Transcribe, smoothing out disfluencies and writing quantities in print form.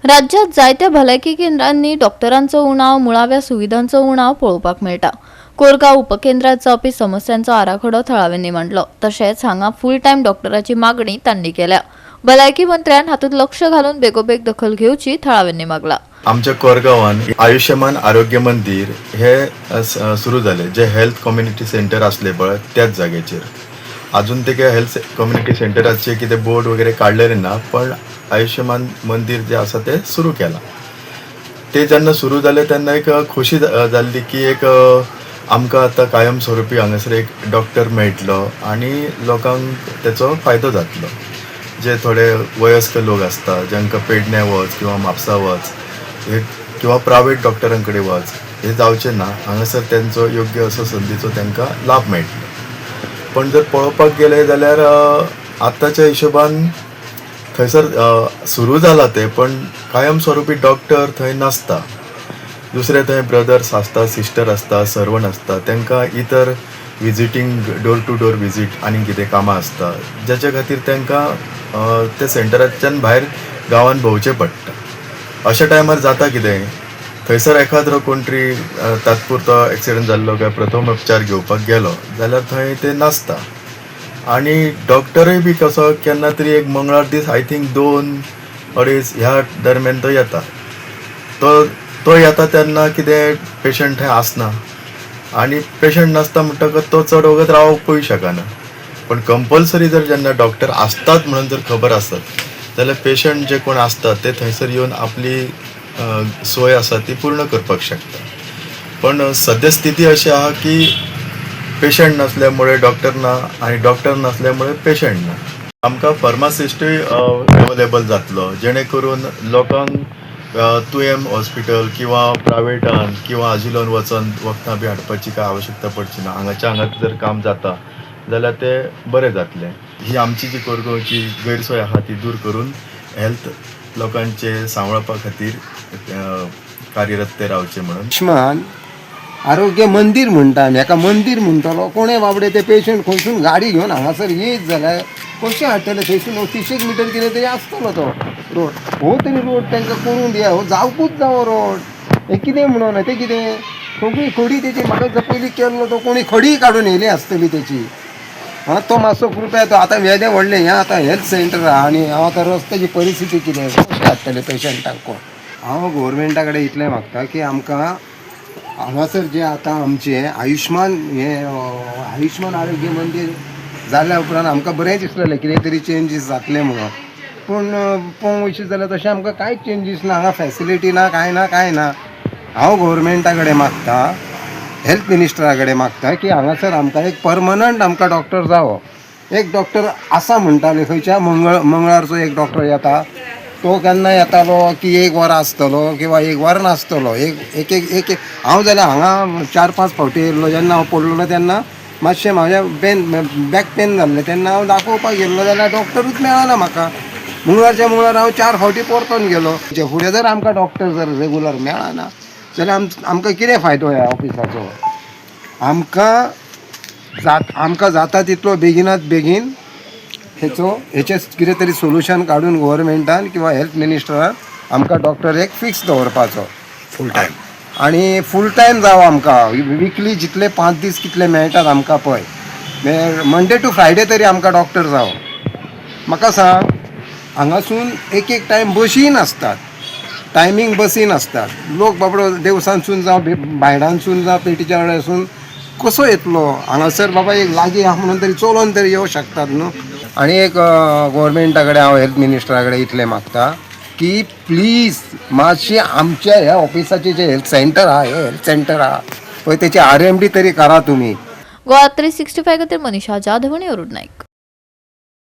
राज्यात जायत्या भलायकी केंद्रांनी डॉक्टरांचो उणाव मुळाव्या सुविधांचो उणाव पळोवपाक मेळटा। कोरगांव उपकेंद्रात जावपी समस्यांचो आराखडो थळाव्यांनी मांडलो। तशेंच हांगा फुल टायम डॉक्टराची मागणी तांणी केल्या। भलायकी मंत्र्यान हातूंत लक्ष घालून बेगोबेग दखल घेवची थळाव्यांनी मागला। आमच्या कोरगांवान आयुष्यमान आरोग्य मंदिर हे सुरू झाले, जे हेल्थ कम्युनिटी सेंटर असले पळय त्याच जागेचेर। अजून ते हेल्थ कम्युनिटी सेंटराचे कितें बोर्ड वगैरे काडलेले ना, पण आयुष्यमान मंदिर जे आसा ते सुरू केला। ते जेन्ना सुरू जाले तेन्ना एक खोशी जाल्ली की एक आमकां आतां कायमस्वरुपी हांगासर एक डॉक्टर मेळटलो आणि लोकांक त्याचो फायदो जातलो। जे थोडे वयस्क लोक असता, जांकां पेडण्या वच किंवा म्हापसा वच किंवा प्रायवेट डॉक्टरां कडेन वच हे जावचें ना, हांगासर तेंचो योग्य असो संदीचो तांकां लाभ मेळटलो। पण जर पळोवपाक गेले जाल्यार आतांच्या हिशोबान थंयसर सुरू जाला ते, पण कायमस्वरुपी डॉक्टर थंय नासता। दुसरे थंय ब्रदर्स आसता, सिस्टर आसता, सर्वंट आसता, तांकां इतर visiting door to door visit आनी कितें कामां आसता, जाच्या खातीर तांकां ते सेंटराच्यान भायर गांवांत भोंवचें पडटा। अशा टायमार जाता कितें, थंयसर एखादो कोण तरी तात्पुरतो एक्सिडंट जाल्लो काय प्रथम उपचार घेवपाक गेलो जाल्यार थंय ते नासता। आणि डॉक्टरय बी कसो केन्ना तरी एक मंगळार दीस आय थिंक 2-2:30 ह्या दरम्यान तो येता। तो येता तेन्ना कितें पेशंट थंय आसना, आणि पेशंट नासता म्हणटकच तो चड वगत रावपूय शकना। पण कंपल्सरी जर जेन्ना डॉक्टर आसतात म्हणून जर खबर आसत जाल्यार पेशंट जे कोण आसतात ते थंयसर येवन आपली सोय आसा ती पूर्ण करपाक शकता। पण सद्यस्थिती अशी आहा की पेशंट नसल्यामुळे डॉक्टर ना आणि डॉक्टर नसल्यामुळे पेशंट ना। आमकां फार्मासिस्टूय अवेलेबल जातलो, जेणे करून लोकांक तुयें हॉस्पिटल किंवा प्रायवेटान किंवा आजिलोन वचून वखदां बी हाडपाची काय आवश्यकता पडची ना। हांगात जर काम जाता जाल्यार ते बरें जातलें। ही आमची जी कोरगांवची गैरसोय आहा ती दूर करून हेल्थ लोकांचे सांबाळपा खातीर कार्यरत ते रावचे म्हणून। आयुष्मान आरोग्य मंदिर म्हणटा आमी, हेका मंदिर म्हणटलो कोणे बाबडे ते पेशंट खंयसून गाडी घेवन हांगासर येयत जाल्यार कशें हाडटले? थंयसून 30 मिटर कितें तरी आसतलो तो रोड, हो तरी रोड तांकां करून दिया, हो जावपूच जावो रोड। हे कितें म्हणून ते कितें सगळी खडी तेची म्हाका जर पयलीं केल्लो तो कोणी खडी काडून येयली आसतली तेची। तो मातसो कृपया तो आतां वेदें व्हडलें हें आतां हेल्थ सेंटर आहा आनी हांव आतां रस्त्याची परिस्थिती कितें कशें हाडटले पेशंटांक कोण? हांव गव्हर्मेंटा कडेन इतलें मागता की आमकां हांगासर जे आतां आमचें आयुष्मान आरोग्य मंदिर जाल्या उपरांत आमकां बरें दिसलेलें कितें तरी चेंजीस जातले म्हणून, पूण पळोवंक वयशीत जाल्यार तशें आमकां कांयच चेंजीस ना, हांगा फेसिलिटी ना, कांय ना। हांव गव्हर्मेंटा कडेन मागता, हेल्थ मिनिस्टरा कडेन मागता की हांगासर आमकां एक परमनंट आमकां डॉक्टर जावो। एक डॉक्टर आसा म्हणटाले खंयच्या मंगळारचो एक डॉक्टर येता, तो केन्ना येतालो की 1 वर आसतलो किंवा 1 वर नासतलो। एक हांव जाल्यार हांगा 4-5 फावटी येयल्लो, जेन्ना हांव पडलेलो तेन्ना मातशें म्हाजें बॅक पेन जाल्लें तेन्ना हांव दाखोवपाक गेल्लो जाल्यार डॉक्टरूच मेळना म्हाका। मंगळार हांव 4 फावटी परतून गेलो। फुडें जर आमकां डॉक्टर जर रेगुलर मेळना जाल्यार आमकां कितें फायदो ह्या ऑफिसाचो? आमकां जाता तितलो बेगिनात बेगीन हेचें कितें तरी सोल्युशन काडून गव्हर्मेंटान किंवा हेल्थ मिनिस्टरान आमकां डॉक्टर एक फिक्स दवरपाचो फूल टायम, आनी फूल टायम जावो आमकां। विकली जितले 5 दीस कितले मेळटात आमकां पळय, मंडे टू फ्रायडे तरी आमकां डॉक्टर जावो। म्हाका सांग, हांगासून एक टायम बसी नासतात, टायमींग बसी नासतात, लोक बाबडो देवसानसून जावं भायडानसून जावं पेटीच्या वाड्यासून कसो येतलो हांगासर? बाबा एक लागीं आहा म्हणून तरी चलोन तरी येवं शकतात न्हू। आनी एक गव्हर्मेंटा कडेन हांव हेल्थ मिनिस्टरा कडेन इतलें मागता की प्लीज मातशी आमच्या ह्या ऑफिसाचे जे हेल्थ सेंटर आहा पळय तेची RMD तरी करा तुमी। गोवा 365 खातीर मनीषा जाधव आनी अरुण नाईक।